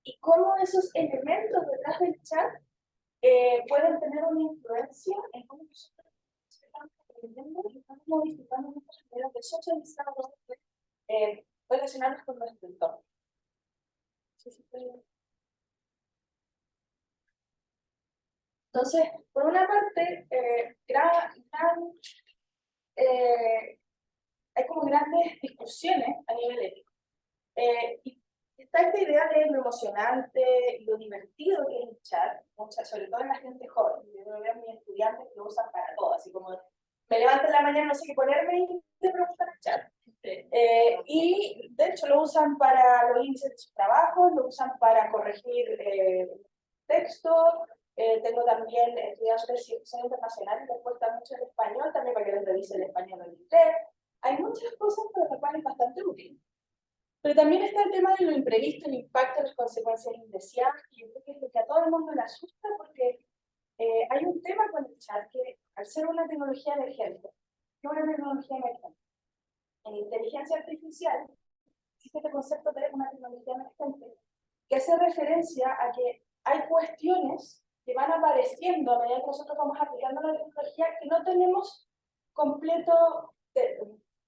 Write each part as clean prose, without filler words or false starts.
y cómo esos elementos detrás del chat pueden tener una influencia en cómo nosotros estamos aprendiendo y estamos modificando nuestras maneras de socializar o de relacionarnos con nuestro entorno. Entonces, por una parte, hay como grandes discusiones a nivel ético. Y está esta idea de lo emocionante y lo divertido que es el chat, sobre todo en la gente joven. Yo veo a mis estudiantes que lo usan para todo, así como me levanto en la mañana, no sé qué ponerme y te preguntan el chat. Y de hecho lo usan para los índices de sus trabajos, lo usan para corregir texto. Tengo también estudiantes de situación internacional que les cuesta mucho el español, también para que les revise el español o el inglés. Hay muchas cosas para las cuales es bastante útil. Pero también está el tema de lo imprevisto, el impacto, las consecuencias indeseadas, y yo creo que es lo que a todo el mundo le asusta, porque hay un tema con el chat que, al ser una tecnología emergente, en inteligencia artificial, existe este concepto de una tecnología emergente, que hace referencia a que hay cuestiones que van apareciendo a medida que nosotros vamos aplicando la tecnología que no tenemos completo,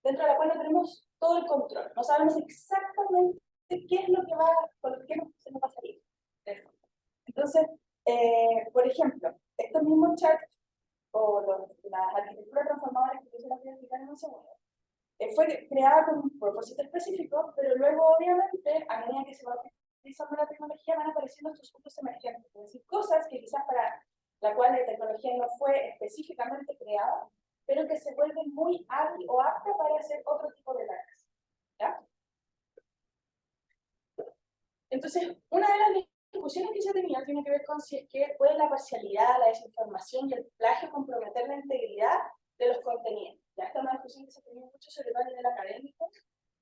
dentro de la cual no tenemos todo el control. No sabemos exactamente qué es lo que con qué se nos va a salir. Entonces, por ejemplo, estos mismos chats o las arquitecturas transformadoras que yo se las voy a explicar en un segundo, fue creada con un propósito específico, pero luego obviamente a medida que se va utilizando la tecnología van apareciendo estos puntos emergentes, es decir, cosas que quizás para la cual la tecnología no fue específicamente creada, pero que se vuelven muy hábil o apta para hacer otro tipo de tareas. ¿Ya? Entonces, una de las discusiones que se tenía tiene que ver con si es que puede la parcialidad, la desinformación y el plagio comprometer la integridad de los contenidos. Ya esta es una discusión que se tenía mucho, sobre todo a nivel académico,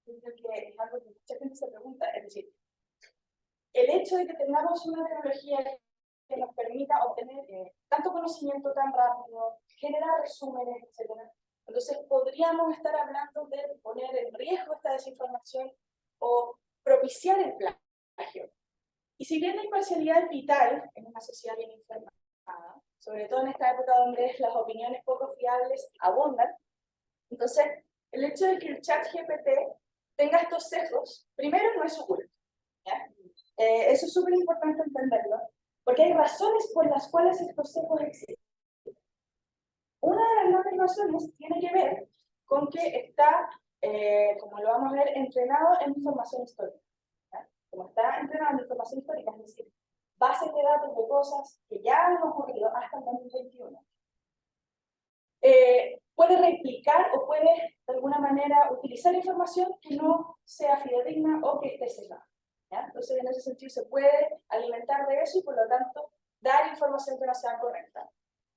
y creo que es algo que mucha gente se pregunta, es decir, el hecho de que tengamos una tecnología que nos permita obtener tanto conocimiento tan rápido, generar resúmenes, etc. Entonces, podríamos estar hablando de poner en riesgo esta desinformación o propiciar el plagio. Y si bien la imparcialidad es vital en una sociedad bien informada, sobre todo en esta época donde las opiniones poco fiables abundan, entonces, el hecho de que el chat GPT tenga estos sesgos, primero no es oculto. Eso es súper importante entenderlo, porque hay razones por las cuales estos sesgos existen. Una de las grandes razones tiene que ver con que está, como lo vamos a ver, entrenado en información histórica. ¿Ya? Como está entrenado en información histórica, es decir, bases de datos de cosas que ya han ocurrido hasta el 2021. Puede replicar o puede, de alguna manera, utilizar información que no sea fidedigna o que esté sesgada. ¿Ya? Entonces, en ese sentido, se puede alimentar de eso y, por lo tanto, dar información que no sea correcta.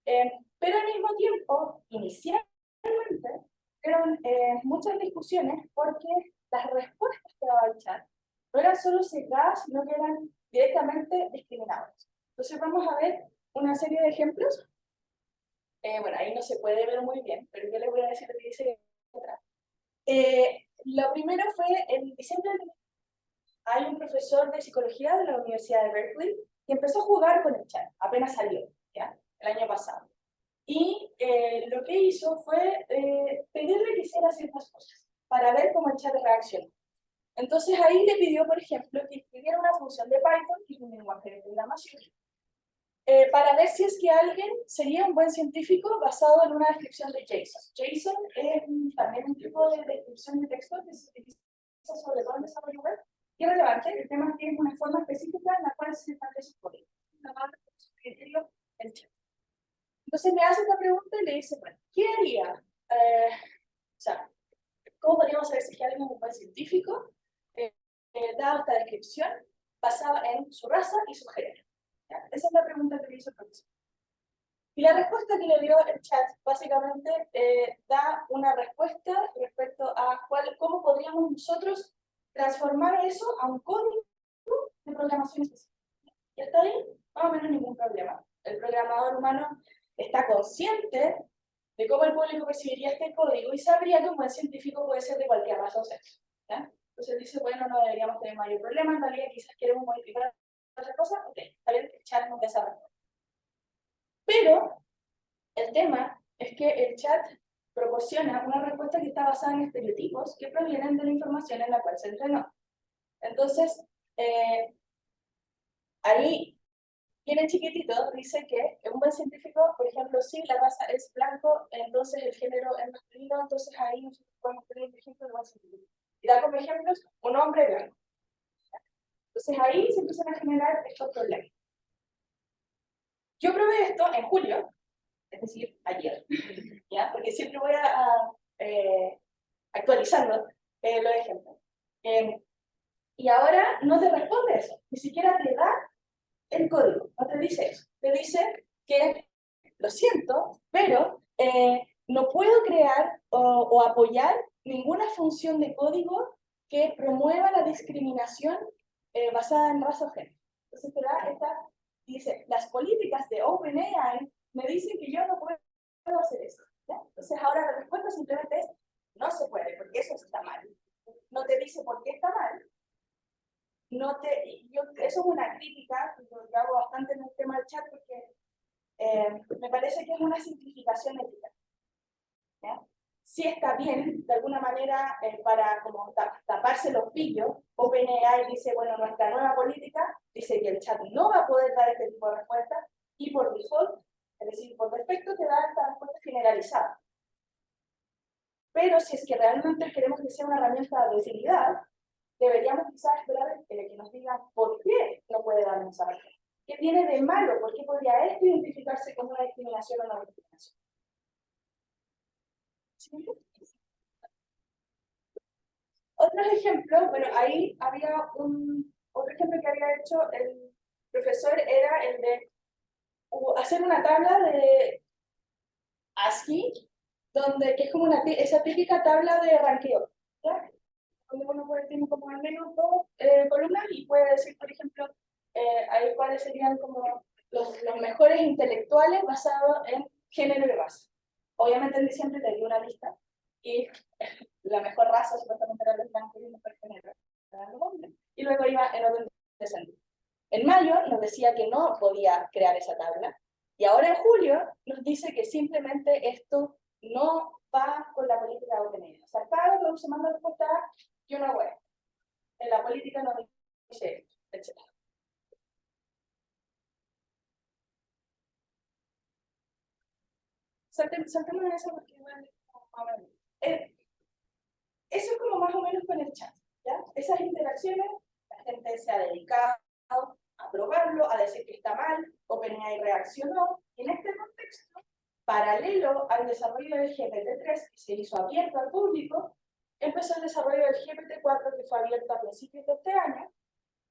Pero al mismo tiempo, inicialmente, fueron muchas discusiones porque las respuestas que daba el chat no eran solo sesgadas, sino que eran directamente discriminadoras. Entonces, vamos a ver una serie de ejemplos. Bueno, ahí no se puede ver muy bien, pero yo les voy a decir lo que dice atrás. Lo primero fue en diciembre del... Hay un profesor de psicología de la Universidad de Berkeley que empezó a jugar con el chat, apenas salió, ¿ya? El año pasado. Y lo que hizo fue pedirle que hiciera ciertas cosas para ver cómo el chat reacciona. Entonces ahí le pidió, por ejemplo, que escribiera una función de Python, que es un lenguaje de programación, para ver si es que alguien sería un buen científico basado en una descripción de JSON. JSON es también un tipo de descripción de texto que se utiliza sobre todo en desarrollo web. Y es relevante, el tema es que es una forma específica en la cual se establece su código. Entonces me hace esta pregunta y le dice, bueno, ¿qué haría? O sea, ¿cómo podríamos saber si alguien es un buen científico? Dado esta descripción, basada en su raza y su género. ¿Ya? Esa es la pregunta que le hizo el profesor. Y la respuesta que le dio el chat básicamente da una respuesta respecto a cómo podríamos nosotros transformar eso a un código de programación específica. Y hasta ahí, más o menos ningún problema. El programador humano está consciente de cómo el público percibiría este código y sabría que un buen científico puede ser de cualquier raza o sexo. Entonces Entonces dice, bueno, no deberíamos tener mayor problema, en realidad quizás queremos modificar otra cosa, ok, está bien, el chat nos da esa respuesta. Pero el tema es que el chat proporciona una respuesta que está basada en estereotipos que provienen de la información en la cual se entrenó. Entonces, ahí viene chiquitito, dice que un buen científico, por ejemplo, si la raza es blanco, entonces el género es masculino, entonces ahí nosotros podemos tener un ejemplo de buen científico. Y da como ejemplos un hombre blanco. Entonces ahí se empiezan a generar estos problemas. Yo probé esto en julio, es decir, ayer, ¿ya? Porque siempre voy actualizando los ejemplos. Y ahora no te responde eso, ni siquiera te da el código, no te dice eso. Te dice que, lo siento, pero no puedo crear o apoyar ninguna función de código que promueva la discriminación basada en raza o género. Entonces te da esta, dice, las políticas de OpenAI me dicen que yo no puedo hacer eso. ¿Ya? Entonces ahora la respuesta simplemente es, no se puede, porque eso está mal. No te dice por qué está mal. Eso es una crítica que yo hago bastante en el tema del chat, porque me parece que es una simplificación ética. ¿Ya? Sí está bien, de alguna manera, para como taparse los pillos, OpenAI dice, bueno, nuestra nueva política dice que el chat no va a poder dar este tipo de respuestas, y por default, es decir, por defecto, te da esta respuesta generalizada. Pero si es que realmente queremos que sea una herramienta de utilidad, deberíamos quizás esperar que nos digan por qué no puede darnos esa respuesta. ¿Qué tiene de malo? ¿Por qué podría esto identificarse como una discriminación o no discriminación? ¿Sí? Otros ejemplos, bueno, ahí había otro ejemplo que había hecho el profesor, era el de hacer una tabla de ASCII, que es como esa típica tabla de ranqueo, ¿ya? Donde uno puede tener como al menos dos columnas y puede decir, por ejemplo, ahí cuáles serían como los mejores intelectuales basados en género y raza. Obviamente en diciembre te dio una lista y la mejor raza supuestamente era los blancos y el mejor género eran los hombres, y luego iba en orden descendente. En mayo nos decía que no podía crear esa tabla, y ahora en julio nos dice que simplemente esto no va con la política de OpenAI. O sea, cada vez que se manda respuesta, yo no voy. En la política no dice esto, etc. Saltemos en eso porque bueno, eso es como más o menos con el chat, ¿ya? Esas interacciones, la gente se ha dedicado a probarlo, a decir que está mal, OpenAI reaccionó, y en este contexto, paralelo al desarrollo del GPT-3, que se hizo abierto al público, empezó el desarrollo del GPT-4, que fue abierto a principios de este año,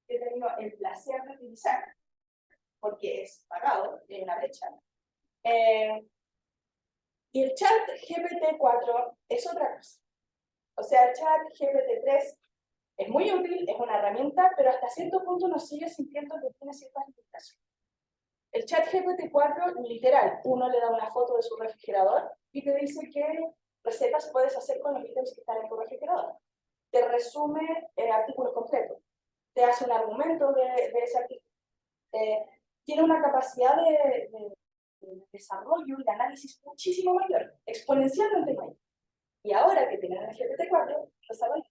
que he tenido el placer de utilizar, porque es pagado, tiene una brecha. Y el chat GPT-4 es otra cosa. O sea, el chat GPT-3 es muy útil, es una herramienta, pero hasta cierto punto uno sigue sintiendo que tiene ciertas limitaciones. El chat GPT-4, literal, uno le da una foto de su refrigerador y te dice qué recetas puedes hacer con los ítems que están en tu refrigerador. Te resume artículos completos. Te hace un argumento de ese artículo. Tiene una capacidad de desarrollo y de análisis muchísimo mayor, exponencialmente mayor. Y ahora que tienen el GPT-4, lo saben.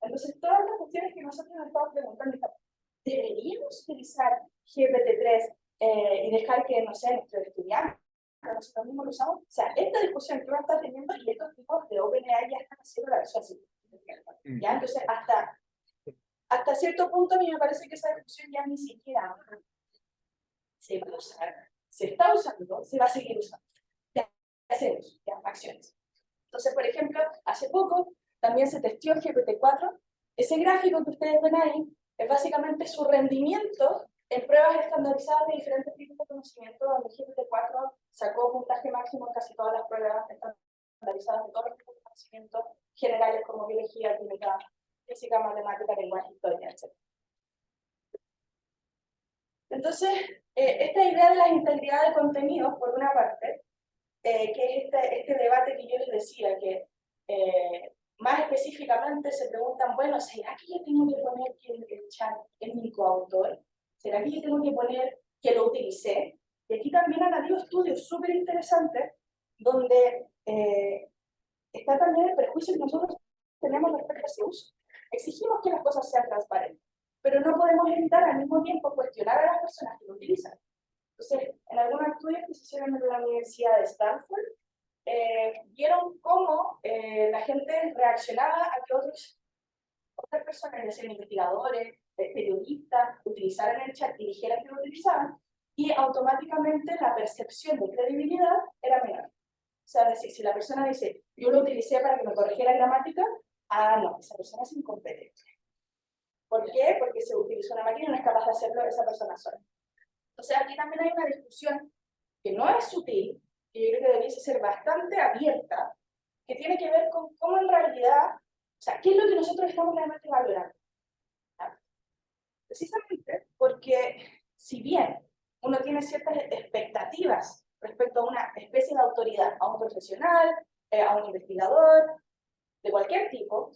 Entonces, todas las cuestiones que nosotros nos estamos preguntando, ¿deberíamos utilizar GPT-3 y dejar que, no sé, nuestros estudiantes, nosotros mismos lo usamos? O sea, esta discusión que uno está teniendo y estos tipos de OpenAI ya están haciendo la versión así. ¿Ya? Entonces, hasta cierto punto, a mí me parece que esa discusión ya ni siquiera se va a usar. Se está usando, se va a seguir usando. Ya hacemos, ya, acciones. Entonces, por ejemplo, hace poco también se testeó GPT-4. Ese gráfico que ustedes ven ahí es básicamente su rendimiento en pruebas estandarizadas de diferentes tipos de conocimiento, donde GPT-4 sacó puntaje máximo en casi todas las pruebas estandarizadas de todos los tipos de conocimiento generales como biología, química, física, matemática, lenguaje, historia, etc. Entonces, esta idea de la integridad de contenidos, por una parte, que es este debate que yo les decía, que más específicamente se preguntan, bueno, ¿será que yo tengo que poner que el chat es mi coautor? ¿Será que yo tengo que poner que lo utilicé? Y aquí también han habido estudios súper interesantes donde está también el prejuicio que nosotros tenemos respecto a ese uso. Exigimos que las cosas sean transparentes, pero no podemos evitar al mismo tiempo cuestionar a las personas que lo utilizan. Entonces, en algunos estudios que se hicieron en la Universidad de Stanford, vieron cómo la gente reaccionaba a que otras personas, ya sean investigadores, periodistas, utilizaran el chat y dijeran que lo utilizaban, y automáticamente la percepción de credibilidad era menor. O sea, decir, si la persona dice, yo lo utilicé para que me corrigiera gramática, no, esa persona es incompetente. ¿Por qué? Porque se utilizó una máquina y no es capaz de hacerlo esa persona sola. Entonces, aquí también hay una discusión que no es sutil, que yo creo que debiese ser bastante abierta, que tiene que ver con cómo en realidad, o sea, qué es lo que nosotros estamos realmente valorando. ¿Ya? Precisamente porque, si bien uno tiene ciertas expectativas respecto a una especie de autoridad, a un profesional, a un investigador, de cualquier tipo,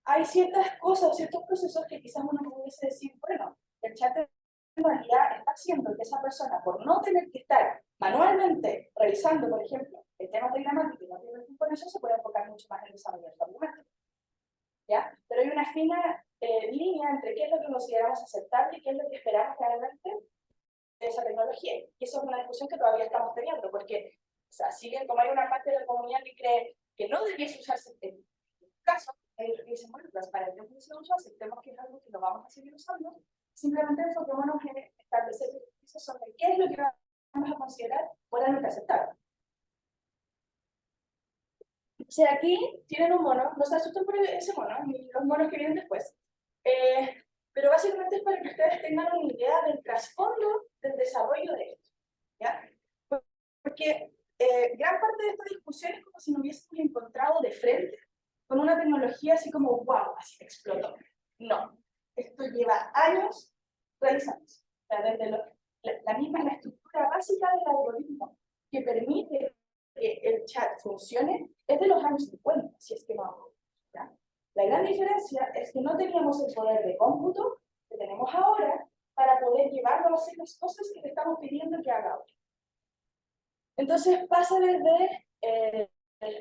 hay ciertas cosas, ciertos procesos que quizás uno pudiese decir, bueno, el chat en realidad está haciendo que esa persona, por no tener que estar manualmente revisando, por ejemplo, el tema de gramática y no tiene tiempo en eso, se puede enfocar mucho más en desarrollar su argumento. ¿Ya? Pero hay una fina línea entre qué es lo que consideramos aceptable y qué es lo que esperamos realmente de esa tecnología. Y eso es una discusión que todavía estamos teniendo, porque, o sea, si bien como hay una parte de la comunidad que cree que no debiese usarse en caso, ellos dicen, bueno, transparentemos ese uso, aceptemos que es algo que lo vamos a seguir usando, simplemente enfoquémonos en establecer juicios sobre qué es lo que vamos a considerar moralmente aceptable. O sea, aquí tienen un mono, no se asusten por ese mono, ni los monos que vienen después, pero básicamente es para que ustedes tengan una idea del trasfondo del desarrollo de esto, ¿ya? Porque gran parte de esta discusión es como si nos hubiésemos encontrado de frente con una tecnología así como, wow, así explotó. No, esto lleva años realizándose. O sea, desde la misma la estructura básica del algoritmo que permite que el chat funcione es de los años 50, si es que no. ¿Ya? La gran diferencia es que no teníamos el poder de cómputo que tenemos ahora para poder llevarlo a hacer las cosas que te estamos pidiendo que haga ahora. Entonces pasa desde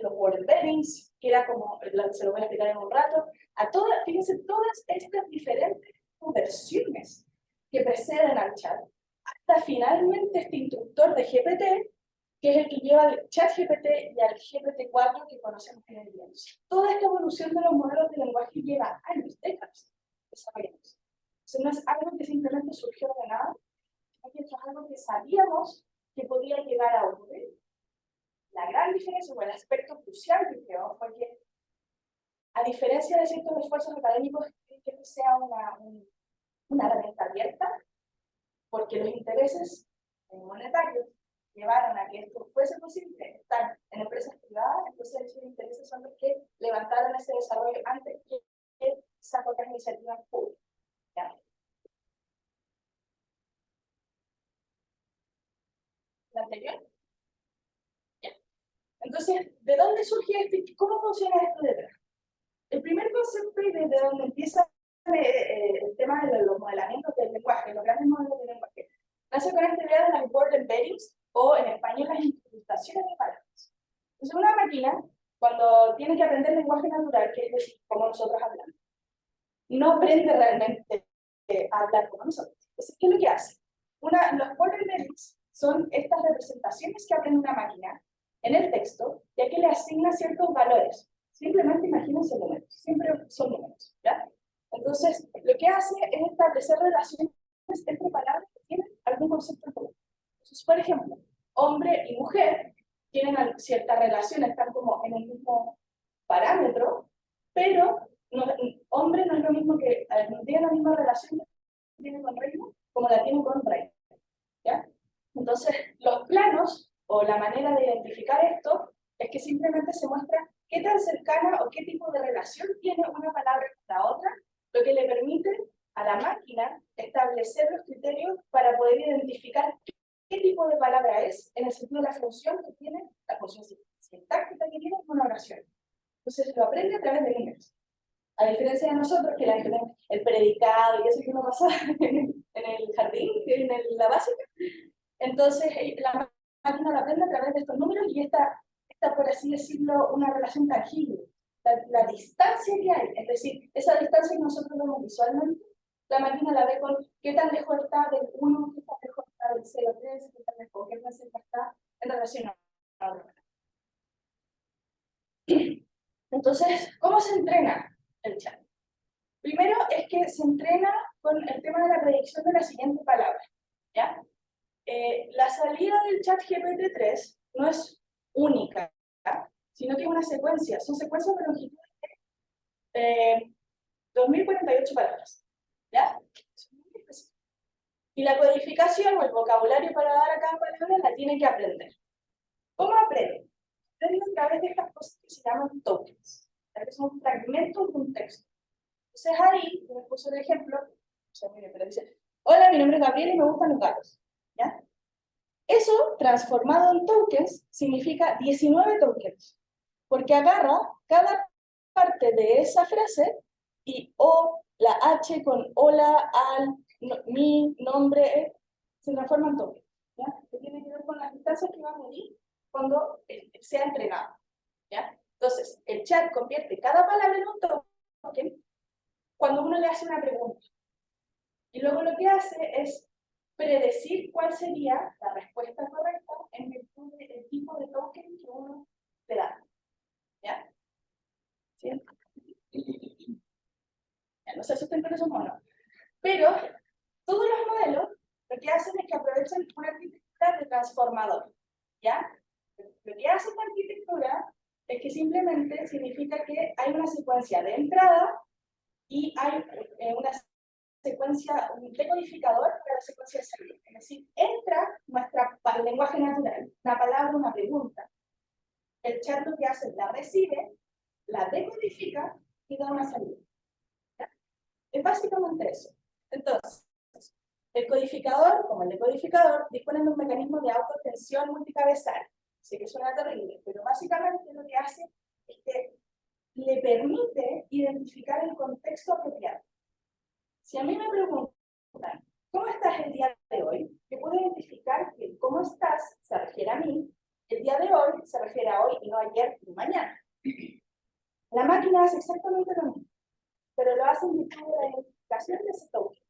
los word embeddings, que era como, se lo voy a explicar en un rato, a todas, fíjense, todas estas diferentes versiones que preceden al chat, hasta finalmente este instructor de GPT, que es el que lleva al chat GPT y al GPT-4 que conocemos en el día. Toda esta evolución de los modelos de lenguaje lleva años, décadas desarrollándose. Entonces no es algo que simplemente surgió de nada, sino que esto es algo que sabíamos que podía llegar a ocurrir. La gran diferencia, o el aspecto crucial que creo, fue que, a diferencia de ciertos esfuerzos académicos, que sea una herramienta abierta, porque los intereses monetarios llevaron a que esto fuese posible estar en empresas privadas, entonces esos intereses son los que levantaron ese desarrollo antes que esas otras iniciativas públicas. ¿Ya? ¿La anterior? ¿Ya? Entonces, ¿de dónde surge esto y cómo funciona esto detrás? El primer concepto y desde donde empieza el tema de los modelamientos del lenguaje, los grandes modelos del lenguaje, nace con esta idea de las word embeddings, o en español las incrustaciones de palabras. Entonces, una máquina, cuando tiene que aprender lenguaje natural, que es decir, como nosotros hablamos, no aprende realmente a hablar como nosotros. Entonces, ¿qué es lo que hace? Los word embeddings son estas representaciones que aprende una máquina en el texto, ya que le asigna ciertos valores. Simplemente imagínense números, siempre son números, ¿ya? Entonces, lo que hace es establecer relaciones entre palabras que tienen algún concepto en común. Entonces, por ejemplo, hombre y mujer tienen cierta relación, están como en el mismo parámetro, pero hombre no es lo mismo que, no tiene la misma relación que tiene con reino como la tiene con reino, ¿ya? Entonces, los planos, o la manera de identificar esto, es que simplemente se muestra qué tan cercana o qué tipo de relación tiene una palabra con la otra, lo que le permite a la máquina establecer los criterios para poder identificar qué tipo de palabra es, en el sentido de la función que tiene, la función sintáctica que tiene una oración. Entonces lo aprende a través de números. A diferencia de nosotros, que el predicado y eso que uno pasa en el jardín, la básica, entonces la máquina lo aprende a través de estos números y esta, por así decirlo, una relación tangible. La distancia que hay, es decir, esa distancia que nosotros vemos visualmente, la máquina la ve con qué tan lejos está del 1, qué tan lejos está del 0,3, qué tan lejos, qué tan cerca está en relación a otro. Entonces, ¿cómo se entrena el chat? Primero es que se entrena con el tema de la predicción de la siguiente palabra, ¿ya? La salida del chat GPT-3 no es única, ¿ya? Sino que es una secuencia, son secuencias de longitud de 2048 palabras, ¿ya? Y la codificación o el vocabulario para dar a cada palabra la tiene que aprender. ¿Cómo aprende? Aprende a través de estas cosas que se llaman tokens, que son fragmentos de un texto. Entonces ahí, me puso el ejemplo, o sea, mire, pero dice, hola, mi nombre es Gabriel y me gustan los gatos, ¿ya? Eso, transformado en tokens, significa 19 tokens, porque agarra cada parte de esa frase y o, la H con hola, al, no, mi, nombre, se transforma en tokens, ¿ya? Que tiene que ver con las distancias que va a medir cuando sea entrenado, ¿ya? Entonces, el chat convierte cada palabra en un token cuando uno le hace una pregunta. Y luego lo que hace es predecir cuál sería la respuesta correcta en virtud del tipo de token que uno le da. ¿Ya? ¿Sí? Ya, no sé si están con eso o no. Pero todos los modelos lo que hacen es que aprovechan una arquitectura de transformador. ¿Ya? Lo que hace esta arquitectura es que simplemente significa que hay una secuencia de entrada y hay una secuencia, un decodificador para la secuencia de salida. Es decir, entra para el lenguaje natural, una palabra, una pregunta. El chat lo que hace es la recibe, la decodifica y da una salida. ¿Ya? Es básicamente eso. Entonces, el codificador, como el decodificador, dispone de un mecanismo de autoatención multicabezal. Sé que suena terrible, pero básicamente lo que hace es que le permite identificar el contexto apropiado. Si a mí me preguntan, ¿cómo estás el día de hoy? Yo puedo identificar que cómo estás se refiere a mí, el día de hoy se refiere a hoy y no ayer ni mañana. La máquina hace exactamente lo mismo, pero lo hace en virtud de la identificación de ese token,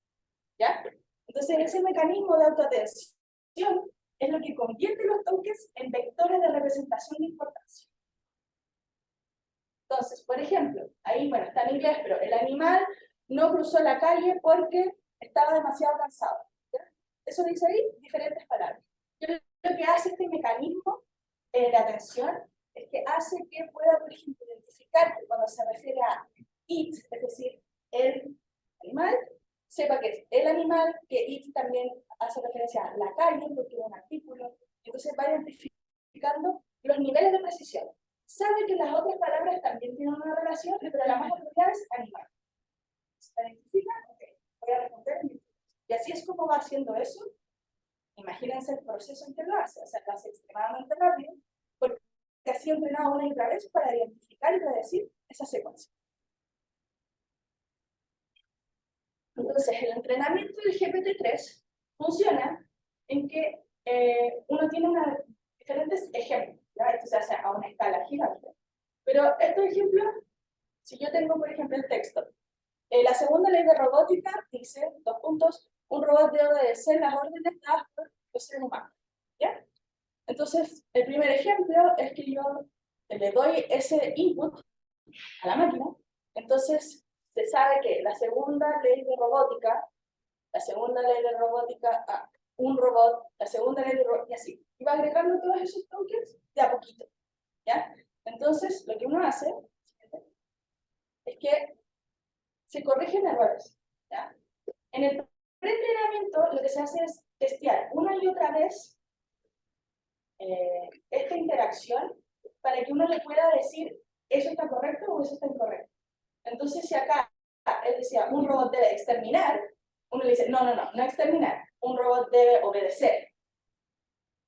¿ya? Entonces ese mecanismo de autoatención es lo que convierte los tokens en vectores de representación de importancia. Entonces, por ejemplo, ahí, bueno, está en inglés, pero el animal no cruzó la calle porque estaba demasiado cansado. ¿Ya? Eso dice ahí diferentes palabras. Pero lo que hace este mecanismo de atención es que hace que pueda, por ejemplo, identificar que cuando se refiere a it, es decir, el animal, sepa que es el animal, que it también hace referencia a la calle, porque es un artículo. Entonces va identificando los niveles de precisión. Sabe que las otras palabras también tienen una relación, pero la más apropiada es animal. ¿Se identifica? Ok, voy a responder. Y así es como va haciendo eso. Imagínense el proceso en que lo hace. O sea, lo hace extremadamente rápido, porque ha sido entrenado una y otra vez para identificar y predecir esa secuencia. Entonces, el entrenamiento del GPT-3 funciona en que uno tiene diferentes ejemplos. ¿Ya? Esto se hace a una escala gigante. Pero estos ejemplos, si yo tengo, por ejemplo, el texto, la segunda ley de robótica dice, 2 puntos, un robot debe obedecer las órdenes dadas por los seres humanos. ¿Ya? Entonces, el primer ejemplo es que yo le doy ese input a la máquina, entonces se sabe que la segunda ley de robótica, un robot, la segunda ley de robótica, y así. Y va agregando todos esos tokens de a poquito. ¿Ya? Entonces, lo que uno hace es que se corrigen errores. ¿Ya? En el preentrenamiento, lo que se hace es testear una y otra vez esta interacción para que uno le pueda decir eso está correcto o eso está incorrecto. Entonces, si acá él decía un robot debe exterminar, uno le dice no exterminar, un robot debe obedecer.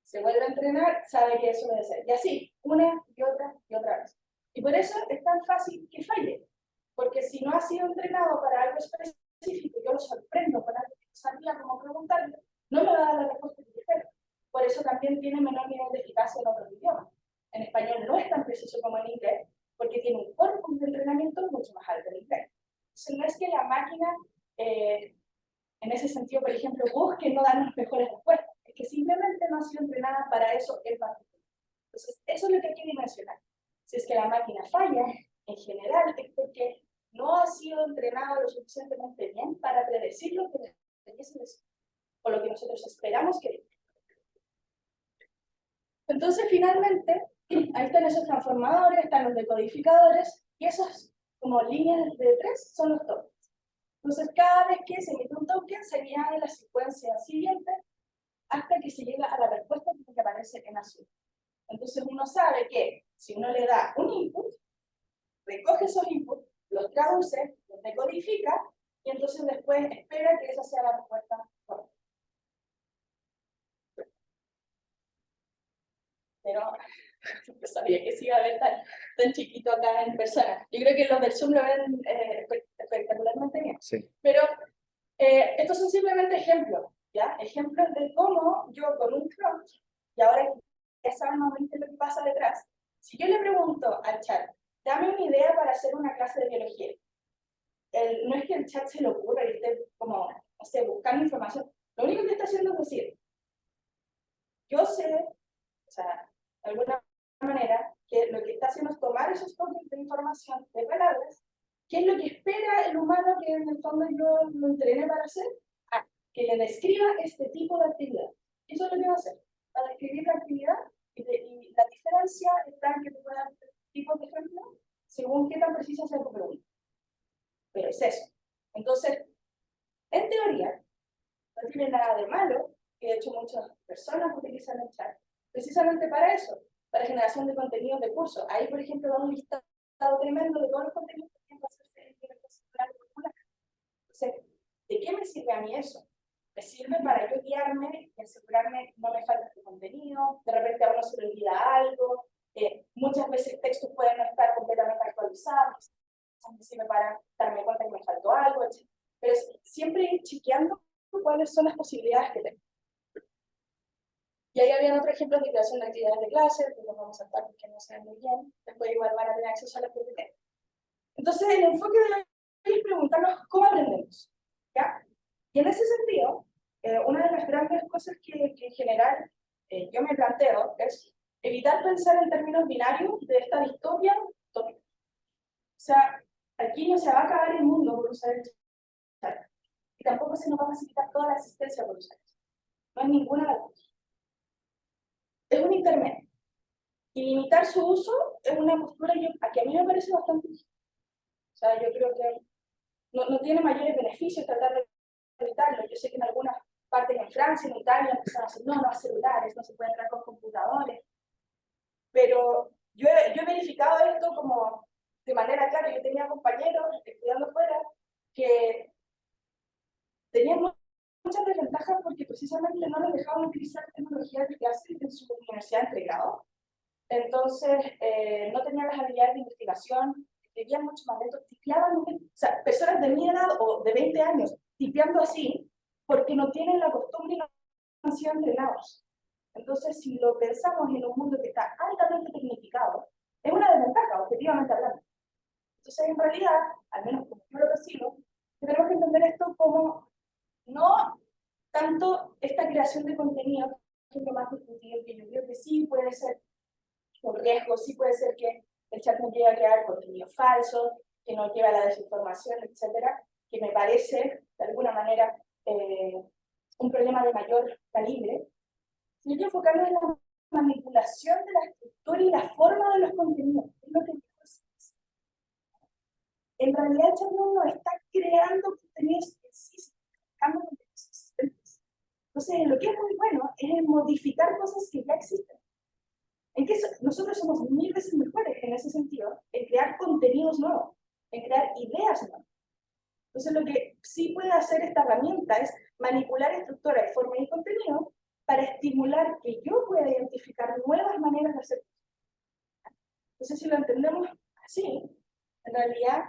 Se vuelve a entrenar, sabe que es obedecer. Y así, una y otra vez. Y por eso es tan fácil que falle, porque si no ha sido entrenado para algo específico, yo lo sorprendo con algo que no sabía cómo preguntarle, no me va a dar la respuesta que espero. Por eso también tiene menor nivel de eficacia en otros idiomas. En español no es tan preciso como en inglés, porque tiene un corpus de entrenamiento mucho más alto en inglés. Entonces no es que la máquina, en ese sentido, por ejemplo, busque no darnos mejores respuestas, es que simplemente no ha sido entrenada para eso en particular. Entonces, eso es lo que hay que dimensionar. Si es que la máquina falla, en general, es porque no ha sido entrenado lo suficientemente bien para predecir lo que debiese decir, o lo que nosotros esperamos que diga. Entonces, finalmente, ahí están esos transformadores, están los decodificadores, y esas como líneas de 3 son los tokens. Entonces, cada vez que se emite un token, se añade la secuencia siguiente hasta que se llega a la respuesta que aparece en azul. Entonces, uno sabe que si uno le da un input, recoge esos inputs, los traduce, los decodifica, y entonces después espera que esa sea la respuesta correcta. Pero no sabía que se iba a ver tan chiquito acá en persona. Yo creo que los del Zoom lo ven espectacularmente bien. Sí. Pero estos son simplemente ejemplos, ¿ya? Ejemplos de cómo yo con un prompt, y ahora ya saben normalmente lo que pasa detrás, si yo le pregunto al chat, dame una idea para hacer una clase de biología, no es que el chat se le ocurra y esté como, no sé, buscando información, lo único que está haciendo es decir, yo sé, o sea, de alguna manera, que lo que está haciendo es tomar esos tokens de información, de palabras, ¿qué es lo que espera el humano que en el fondo yo lo entrené para hacer? Que le describa este tipo de actividad. Eso es lo que va a hacer. Va a describir la actividad y la diferencia está en que te pueda dar tipos de ejemplos según qué tan precisa sea tu pregunta. Pero es eso. Entonces, en teoría, no tiene nada de malo, que de hecho muchas personas utilizan el chat, precisamente para eso, para generación de contenidos de curso. Ahí, por ejemplo, da un listado tremendo de todos los contenidos que tienen que hacerse en el escolar popular. Entonces, ¿de qué me sirve a mí eso? Me sirve para yo guiarme y asegurarme que no me falta este contenido, de repente a uno se le olvida algo, muchas veces textos pueden no estar completamente actualizados, me sirve para darme cuenta que me faltó algo, etc. Pero siempre ir chequeando cuáles son las posibilidades que tengo. Y ahí habían otros ejemplos de creación de actividades de clase, que los vamos a saltar porque no se ven muy bien, después igual van a tener acceso a las PPT. Entonces el enfoque de hoy es preguntarnos cómo aprendemos, ¿ya? Y en ese sentido, una de las grandes cosas que en general yo me planteo es evitar pensar en términos binarios de esta distopia tópica. O sea, aquí no se va a acabar el mundo por usar el chat, y tampoco se nos va a facilitar toda la asistencia por usar el chat. No hay ninguna de las dos. Es un intermedio. Y limitar su uso es una postura que a mí me parece bastante difícil. O sea, yo creo que no tiene mayores beneficios tratar de evitarlo. Yo sé que en algunas partes en Francia, en Italia, empezaron a decir, no, no hay celulares, no se puede entrar con computadores. Pero yo he verificado esto como de manera clara. Yo tenía compañeros estudiando fuera que tenían muchas desventajas porque precisamente no les dejaban utilizar tecnología de clase en su universidad de pregrado. Entonces, no tenían las habilidades de investigación, escribían mucho más lento, tipeaban, o sea, personas de mi edad o de 20 años tipeando así, porque no tienen la costumbre y no han sido entrenados. Entonces, si lo pensamos en un mundo que está altamente tecnificado, es una desventaja, objetivamente hablando. Entonces, en realidad, al menos como yo lo percibo, tenemos que entender esto como no tanto esta creación de contenido, que es lo más discutido, que yo creo que sí puede ser un riesgo, sí puede ser que el chat nos lleve a crear contenido falso, que nos lleve a la desinformación, etcétera, que me parece, de alguna manera, un problema de mayor calibre. Y hay que enfocarnos en la manipulación de la estructura y la forma de los contenidos. Es lo que en realidad el chat no está creando contenidos específicos, creando contenidos existentes. Entonces, lo que es muy bueno es modificar cosas que ya existen. En que nosotros somos 1000 veces mejores en ese sentido, en crear contenidos nuevos, en crear ideas nuevas. Entonces, lo que sí puede hacer esta herramienta es manipular estructura de forma y contenido para estimular que yo pueda identificar nuevas maneras de hacer cosas. Entonces, si lo entendemos así, en realidad,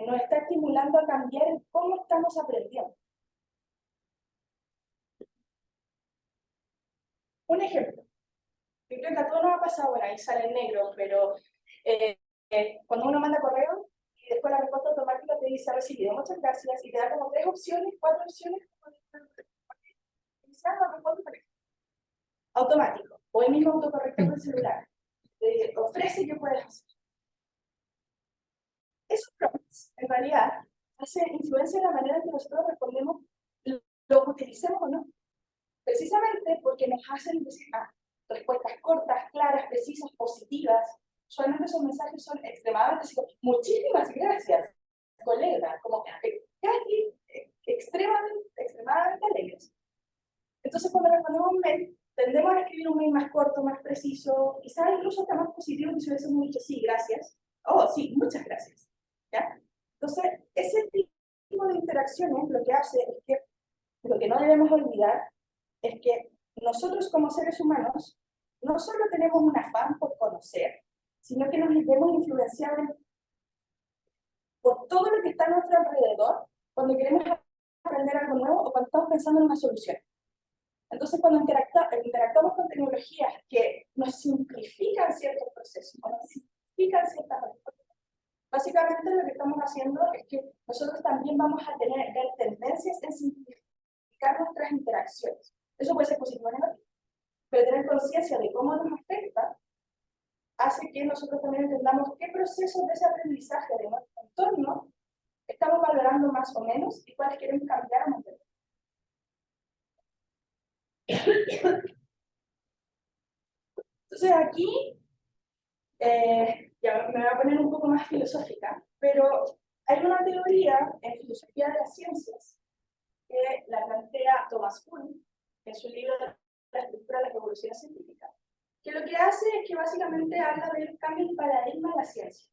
nos está estimulando a cambiar en cómo estamos aprendiendo. Un ejemplo, yo creo que a todos nos ha pasado, bueno, ahí sale en negro, pero cuando uno manda correo y después la respuesta automática te dice recibido, muchas gracias, y te da como 3 opciones, 4 opciones, automático, o el mismo autocorrector del celular, te ofrece que puedes hacer. Esos prompts, en realidad, hacen influencia en la manera en que nosotros respondemos, lo utilicemos o no. Precisamente porque nos hacen decir, respuestas cortas, claras, precisas, positivas. Usualmente esos mensajes son extremadamente, muchísimas gracias, colega, como casi extremadamente alegres. Entonces, cuando respondemos un mail, tendemos a escribir un mail más corto, más preciso, quizás incluso hasta más positivo que si hubiésemos dicho sí, gracias. Oh, sí, muchas gracias. ¿Ya? Entonces, ese tipo de interacciones lo que hace es que, lo que no debemos olvidar, es que nosotros como seres humanos no solo tenemos un afán por conocer, sino que nos vemos influenciados por todo lo que está a nuestro alrededor cuando queremos aprender algo nuevo o cuando estamos pensando en una solución. Entonces, cuando interactuamos con tecnologías que nos simplifican ciertos procesos o nos simplifican ciertas respuestas, básicamente lo que estamos haciendo es que nosotros también vamos a tener tendencias en simplificar nuestras interacciones. Eso puede ser positivo o negativo, pero tener conciencia de cómo nos afecta hace que nosotros también entendamos qué procesos de ese aprendizaje de nuestro entorno estamos valorando más o menos y cuáles queremos cambiar o mantener. Entonces aquí, ya me voy a poner un poco más filosófica, pero hay una teoría en filosofía de las ciencias que la plantea Thomas Kuhn en su libro La estructura de las revoluciones científicas, que lo que hace es que básicamente habla del cambio de paradigma de la ciencia.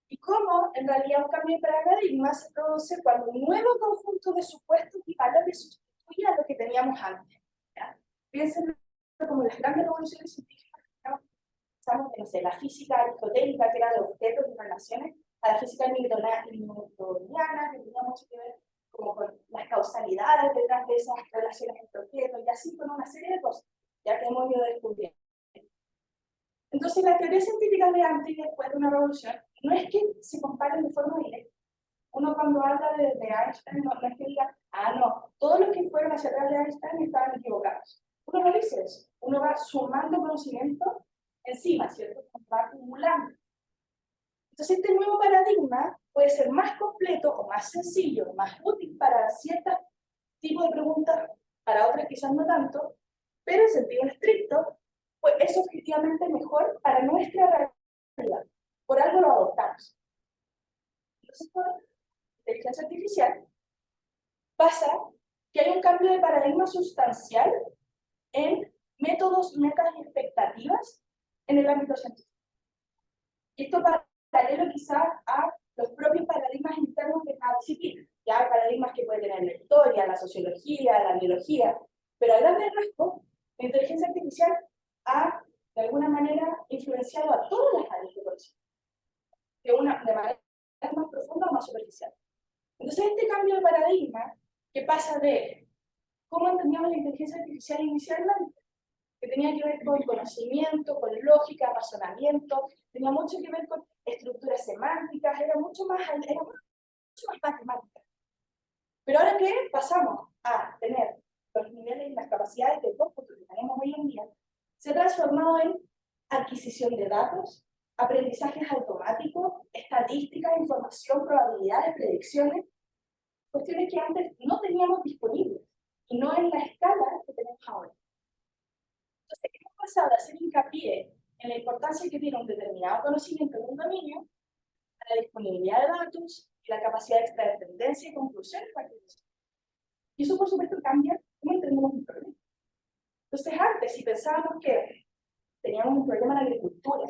Y cómo, en realidad, un cambio de paradigma se produce cuando un nuevo conjunto de supuestos y valores sustituye a lo que teníamos antes. ¿Ya? Piensen como las grandes revoluciones científicas, ¿no? Pensamos que, no sé, la física aristotélica, que era de objetos y relaciones, a la física newtoniana, que tenía mucho que ver como con las causalidades detrás de esas relaciones entre objetos, y así con una serie de cosas, ya que hemos ido descubriendo. Entonces, la teoría científica de antes y después de una revolución no es que se comparen de forma directa. Uno cuando habla de Einstein no es que diga, no, todos los que fueron hacia atrás de Einstein estaban equivocados. Uno no dice eso. Uno va sumando conocimiento encima, ¿cierto? Va acumulando. Entonces, este nuevo paradigma puede ser más completo o más sencillo, más útil para ciertos tipos de preguntas, para otras quizás no tanto, pero en sentido estricto, pues es objetivamente mejor para nuestra realidad. Por algo lo adoptamos. Entonces, con inteligencia artificial pasa que hay un cambio de paradigma sustancial en métodos, metas y expectativas en el ámbito científico. Y esto paralelo quizás a los propios paradigmas internos de cada disciplina. Ya hay paradigmas que puede tener la historia, la sociología, la biología, pero a grandes rasgos, la inteligencia artificial ha, de alguna manera, influenciado a todas las áreas de conocimiento, de manera más profunda o más superficial. Entonces, este cambio de paradigma, que pasa de cómo entendíamos la inteligencia artificial inicialmente, que tenía que ver con conocimiento, con lógica, razonamiento, tenía mucho que ver con estructuras semánticas, era mucho más matemática. Pero ahora que pasamos a tener los niveles y las capacidades de cómputo que tenemos hoy en día, se ha transformado en adquisición de datos, aprendizajes automáticos, estadísticas, información, probabilidades, predicciones, cuestiones que antes no teníamos disponibles y no en la escala que tenemos ahora. Entonces, hemos pasado a hacer hincapié en la importancia que tiene un determinado conocimiento en un dominio, a la disponibilidad de datos y la capacidad de extraer tendencia y conclusiones para eso. Y eso, por supuesto, cambia cómo entendemos un problema. Entonces, antes, si pensábamos que teníamos un problema en agricultura,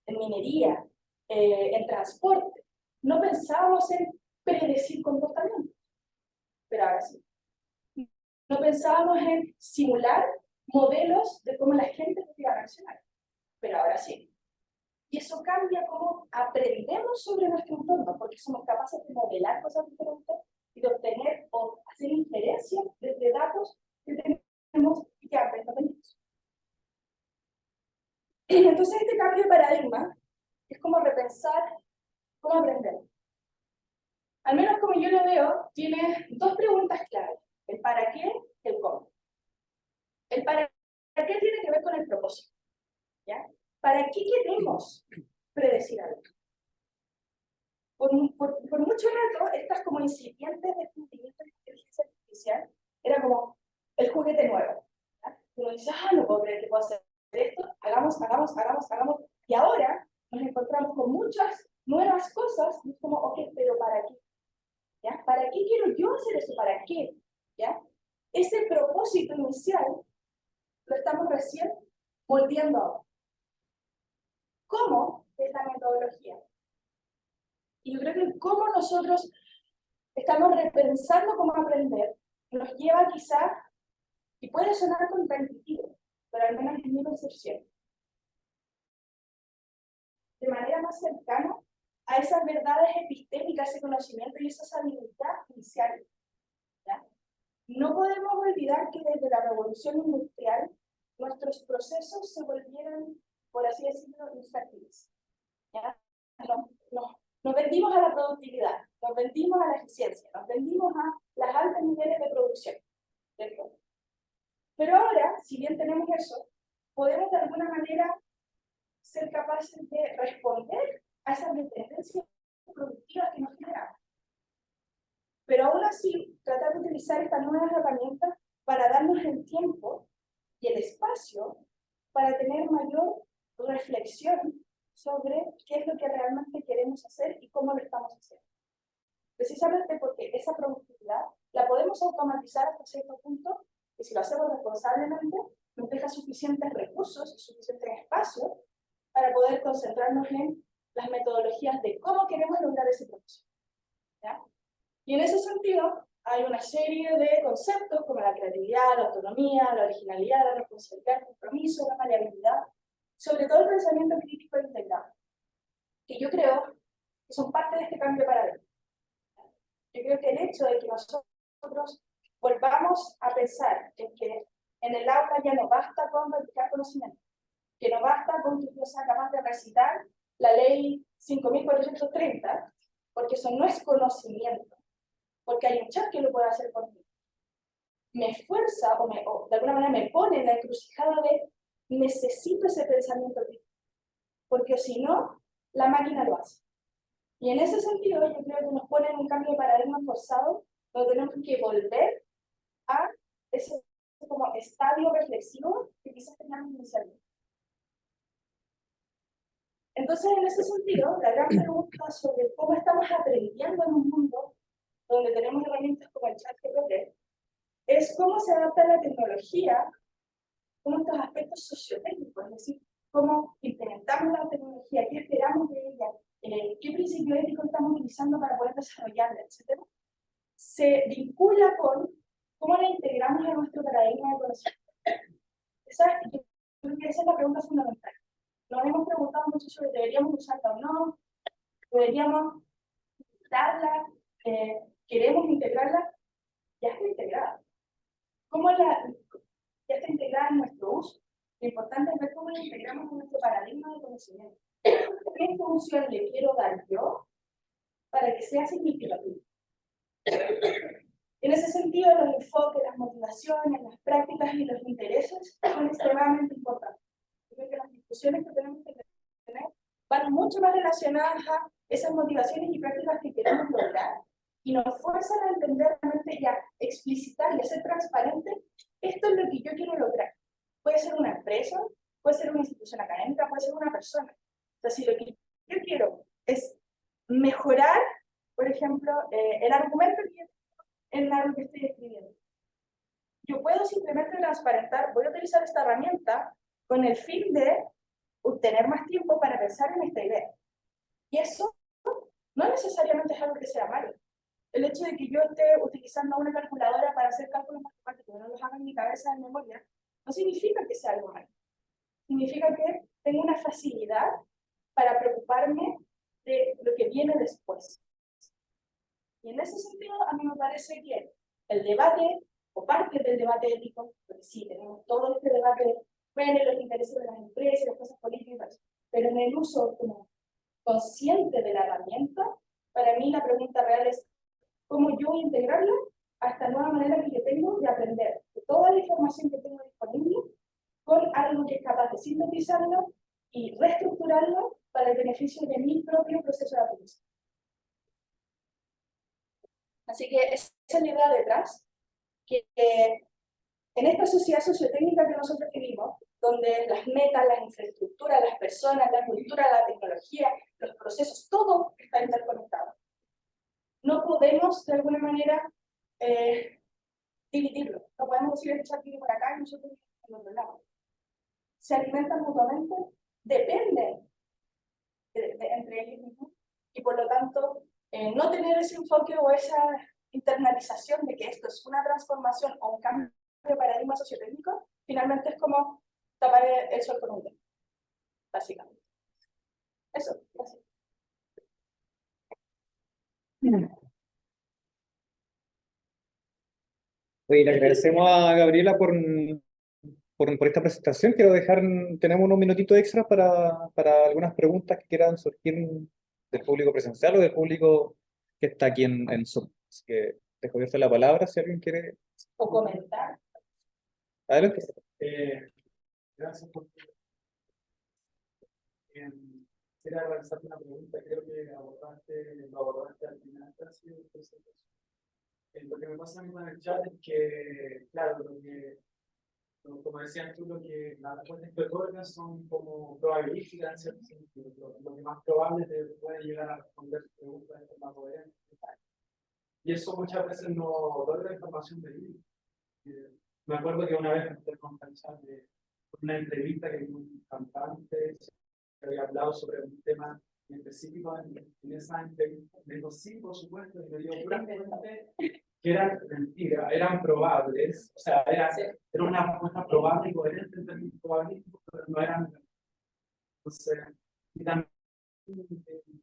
en minería, en transporte, no pensábamos en predecir comportamiento. Pero ahora sí. No pensábamos en simular modelos de cómo la gente iba a reaccionar. Pero ahora sí. Y eso cambia cómo aprendemos sobre nuestro entorno, porque somos capaces de modelar cosas diferentes y de obtener o hacer inferencias desde datos que tenemos y que aprendemos. Entonces este cambio de paradigma es como repensar cómo aprender. Al menos como yo lo veo, tiene dos preguntas claves: el para qué y el cómo. El para qué tiene que ver con el propósito, ¿ya? ¿Para qué queremos predecir algo? Por mucho rato, estas como incipientes descubrimientos de inteligencia artificial era como el juguete nuevo. ¿Ya? Uno dice, no puedo creer que puedo hacer esto, hagamos. Y ahora nos encontramos con muchas nuevas cosas, y es como, ok, pero ¿para qué? ¿Ya? ¿Para qué quiero yo hacer eso? ¿Para qué? ¿Ya? Ese propósito inicial lo estamos recién moldeando ahora. ¿Cómo? Es la metodología. Y yo creo que cómo nosotros estamos repensando cómo aprender nos lleva quizá, y puede sonar contraintuitivo, pero al menos en mi percepción, de manera más cercana a esas verdades epistémicas, ese conocimiento y esa sabiduría inicial. ¿Ya? No podemos olvidar que desde la revolución industrial nuestros procesos se volvieron, por así decirlo, infértiles. ¿Ya? Nos vendimos a la productividad, nos vendimos a la eficiencia, nos vendimos a los altos niveles de producción, ¿cierto? Pero ahora, si bien tenemos eso, podemos de alguna manera ser capaces de responder a esas dependencias productivas que nos generamos. Pero aún así, tratar de utilizar estas nuevas herramientas para darnos el tiempo y el espacio para tener mayor reflexión sobre qué es lo que realmente queremos hacer y cómo lo estamos haciendo. Precisamente porque esa productividad la podemos automatizar hasta cierto punto, y si lo hacemos responsablemente, nos deja suficientes recursos y suficiente espacio para poder concentrarnos en las metodologías de cómo queremos lograr ese propósito. ¿Ya? Y en ese sentido, hay una serie de conceptos como la creatividad, la autonomía, la originalidad, la responsabilidad, el compromiso, la maleabilidad, sobre todo el pensamiento crítico e integrado, que yo creo que son parte de este cambio de paradigma. Yo creo que el hecho de que nosotros volvamos a pensar en que en el aula ya no basta con practicar conocimiento, que no basta con que yo sea capaz de recitar la ley 5.430, porque eso no es conocimiento, porque hay un chat que lo puede hacer por mí. Me esfuerza o de alguna manera me pone en la encrucijada de necesito ese pensamiento crítico, porque si no, la máquina lo hace. Y en ese sentido, yo creo que nos pone en un cambio de paradigma forzado, donde tenemos que volver a ese como estadio reflexivo que quizás teníamos inicialmente. Entonces, en ese sentido, la gran pregunta sobre cómo estamos aprendiendo en un mundo donde tenemos herramientas como el ChatGPT es cómo se adapta la tecnología con estos aspectos sociotécnicos, es decir, cómo implementamos la tecnología, qué esperamos de ella, qué principio ético estamos utilizando para poder desarrollarla, etc. Se vincula con cómo la integramos en nuestro paradigma de conocimiento. Yo creo que esa es la pregunta fundamental. Nos hemos preguntado mucho sobre deberíamos usarla o no, deberíamos darla, queremos integrarla, ya está integrada. Ya está integrada en nuestro uso? Lo importante es ver cómo la integramos en nuestro paradigma de conocimiento. ¿Qué función le quiero dar yo para que sea significativo? En ese sentido, los enfoques, las motivaciones, las prácticas y los intereses son extremadamente importantes. Yo creo que las discusiones que tenemos que tener van mucho más relacionadas a esas motivaciones y prácticas que queremos lograr y nos fuerzan a entender realmente y a explicitar y a ser transparente. Esto es lo que yo quiero lograr. Puede ser una empresa, puede ser una institución académica, puede ser una persona. O sea, si lo que yo quiero es mejorar, por ejemplo, el argumento en algo que estoy escribiendo, yo puedo simplemente transparentar, voy a utilizar esta herramienta con el fin de obtener más tiempo para pensar en esta idea. Y eso no necesariamente es algo que sea malo. El hecho de que yo esté utilizando una calculadora para hacer cálculos matemáticos, no los haga en mi cabeza de memoria, no significa que sea algo malo. Significa que tengo una facilidad para preocuparme de lo que viene después. Y en ese sentido, a mí me parece que el debate, o parte del debate ético, porque sí, tenemos todo este debate, bueno, los intereses de las empresas, las cosas políticas, pero en el uso como consciente de la herramienta, para mí la pregunta real es cómo yo voy a integrarla a esta nueva manera que yo tengo de aprender de toda la información que tengo disponible con algo que es capaz de sintetizarlo y reestructurarlo para el beneficio de mi propio proceso de aprendizaje. Así que esa es la idea detrás, que en esta sociedad sociotécnica que nosotros vivimos, donde las metas, las infraestructuras, las personas, la cultura, la tecnología, los procesos, todo está interconectado. No podemos, de alguna manera, dividirlo. No podemos decir el chat viene por acá y nosotros en otro lado. Se alimentan mutuamente, dependen entre ellos mismos, y por lo tanto, no tener ese enfoque o esa internalización de que esto es una transformación o un cambio de paradigma sociotécnico, finalmente es como tapar el sol con un dedo, básicamente. Eso, gracias. Oye, le agradecemos a Gabriela por esta presentación. Quiero dejar, tenemos unos minutitos extras para algunas preguntas que quieran surgir del público presencial o del público que está aquí en Zoom. Así que dejo abierta la palabra si alguien quiere. O comentar. Adelante. Gracias por quería realizarte una pregunta. Creo que lo abordaste al final casi de presentación. Lo que me pasa a mí con el chat es que, claro, como decías tú, las respuestas que otorgan son como probabilísticas en cierto sentido. Lo que más probable te puede llegar a responder preguntas de forma coherente. Y eso muchas veces no otorga información verídica. Me acuerdo que una vez me estoy conversando de una entrevista que un cantante que había hablado sobre un tema en específico en esa entrevista. Me dijo, sí, por supuesto, y me dio puras fuentes que eran mentiras, eran probables, o sea, era una respuesta probable y coherente en términos probabilísticos, pero no eran. Entonces, y también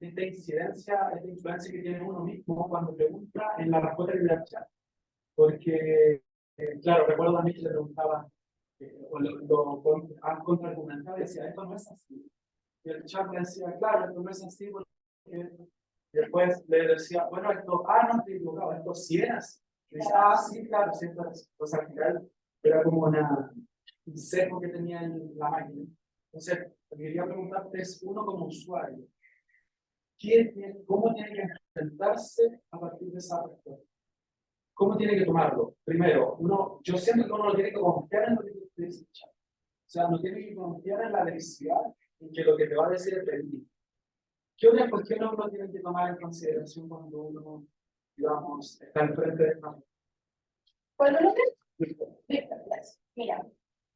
esta incidencia, esta influencia que tiene uno mismo cuando pregunta en la respuesta que le da chat. Porque, claro, recuerdo a mí que le preguntaba, o lo contraargumentaba y decía, esto no es así. Y el chat le decía, claro, esto no es así, porque y después le decía, bueno, esto, no estoy equivocado, esto sí es así. Y dice, sí, claro, sí, entonces, o sea, al final era como un sesgo que tenía en la máquina. Entonces, lo que quería preguntarte es, uno como usuario, ¿cómo tiene que enfrentarse a partir de esa respuesta? ¿Cómo tiene que tomarlo? Primero, yo siento que uno no tiene que confiar en lo que te dice el chat. O sea, no tiene que confiar en la veracidad, en que lo que te va a decir es verídico. ¿Qué otras cuestiones uno tiene que tomar en consideración cuando uno, digamos, está enfrente de esta? Cuando lo ves, gracias. Mira,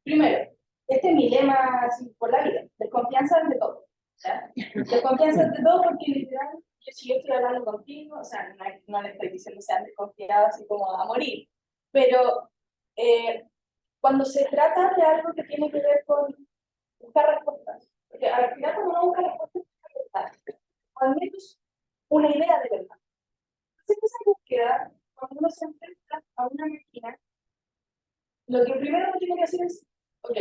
primero, este es mi lema así, por la vida, desconfianza ante todo. ¿Ya? Desconfianza ante todo porque literal, si yo estoy hablando contigo, o sea, no le estoy diciendo que sean desconfiados así como a morir, pero cuando se trata de algo que tiene que ver con buscar respuestas, porque al final cuando uno busca respuestas, o al menos una idea de verdad. Entonces esa búsqueda, cuando uno se enfrenta a una máquina, lo que primero uno tiene que hacer es, ok,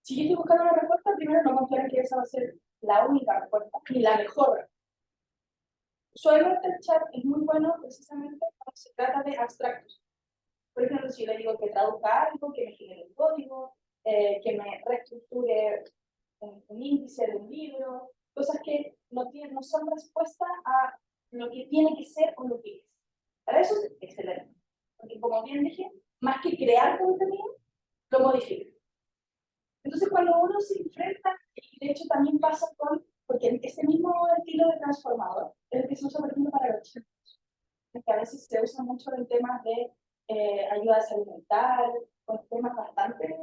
si yo estoy buscando una respuesta, primero no confiar en que esa va a ser la única respuesta, ni la mejor. Usualmente el chat es muy bueno precisamente cuando se trata de abstractos. Por ejemplo, si yo le digo que traduzca algo, que me genere un código, que me reestructure un índice de un libro, cosas que no son respuesta a lo que tiene que ser o lo que es. Para eso es excelente. Porque como bien dije, más que crear contenido, lo modifica. Entonces cuando uno se enfrenta, y de hecho también pasa porque este mismo estilo de transformador es el que se usa por ejemplo para los chicos, que a veces se usa mucho en temas de ayuda a salud mental, con temas bastante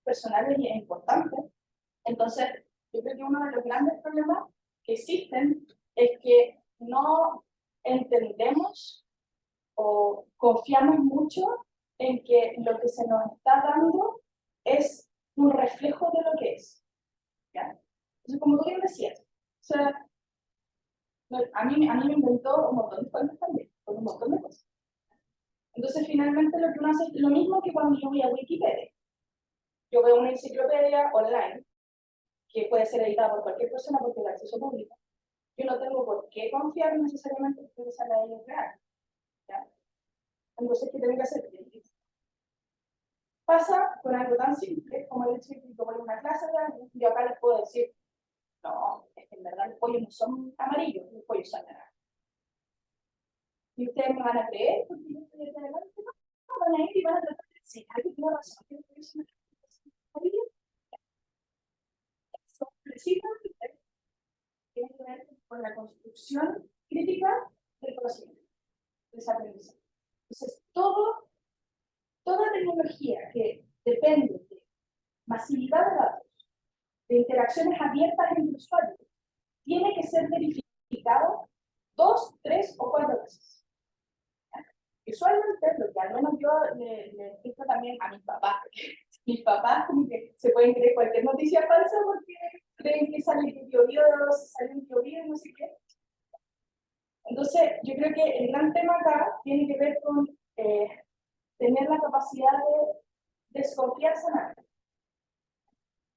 personales e importantes. Entonces, yo creo que uno de los grandes problemas que existen es que no entendemos o confiamos mucho en que lo que se nos está dando es un reflejo de lo que es. ¿Ya? Entonces, como tú bien decías, o sea, a mí me inventó un montón de formas también, con un montón de cosas. Entonces, finalmente, lo que uno hace es lo mismo que cuando yo voy a Wikipedia. Yo veo una enciclopedia online, que puede ser editada por cualquier persona porque es de acceso público. Yo no tengo por qué confiar necesariamente en que esa ley es real. ¿Ya? Entonces, ¿qué tengo que hacer? Pasa con algo tan simple como el hecho de que yo voy a una clase de algo, yo acá les puedo decir, no, es que en verdad los pollos no son amarillos, los pollos son naranjas. Y ustedes me van a creer, porque yo estoy aquí adelante, no, van a ir y van a tratar de decir, alguien tiene razón, que los pollos son amarillos. Eso precisamente tiene que ver con la construcción crítica del conocimiento, del aprendizaje. Entonces, toda tecnología que depende de masividad de datos, de interacciones abiertas entre usuarios, tiene que ser verificado 2, 3 o 4 veces. Y usualmente, lo que al menos yo le explico también a mis papás, porque mis papás como que se pueden creer cualquier noticia falsa porque creen que sale un teoría, sale un teoría, no sé qué. Entonces, yo creo que el gran tema acá tiene que ver con tener la capacidad de desconfiar sanamente.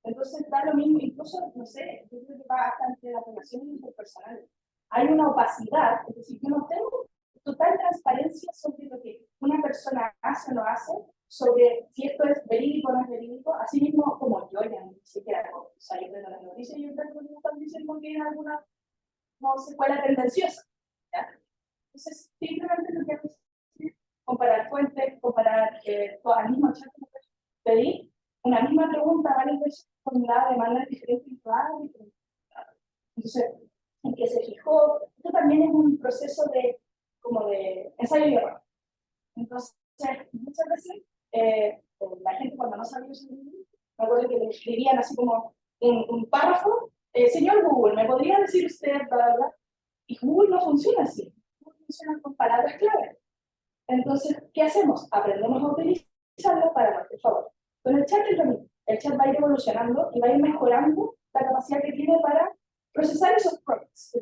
Entonces, da lo mismo, incluso, no sé, yo creo que va hasta entre las relaciones interpersonales. Hay una opacidad, es decir, yo no tengo total transparencia sobre lo que una persona hace o no hace, sobre si esto es verídico o no es verídico, así mismo como yo ya ni siquiera, o sea, yo tengo las noticias y yo tengo que están diciendo que hay alguna, no sé cuál es tendenciosa, ¿ya? Entonces, simplemente lo que hago es comparar fuentes, comparar al mismo chat que pedí, una misma pregunta varias veces formulada de manera diferente y clara. Entonces, en que se fijó, esto también es un proceso de, como de ensayo y error. Entonces, muchas veces, la gente cuando no sabía usar Google, me acuerdo que le escribían así como un párrafo, señor Google, ¿me podría decir usted, bla, bla? Y Google no funciona así. Google funciona con palabras clave. Entonces, ¿qué hacemos? Aprendemos a utilizarlo para nuestro favor. Con el chat es lo mismo. El chat va a ir evolucionando y va a ir mejorando la capacidad que tiene para procesar esos prompts.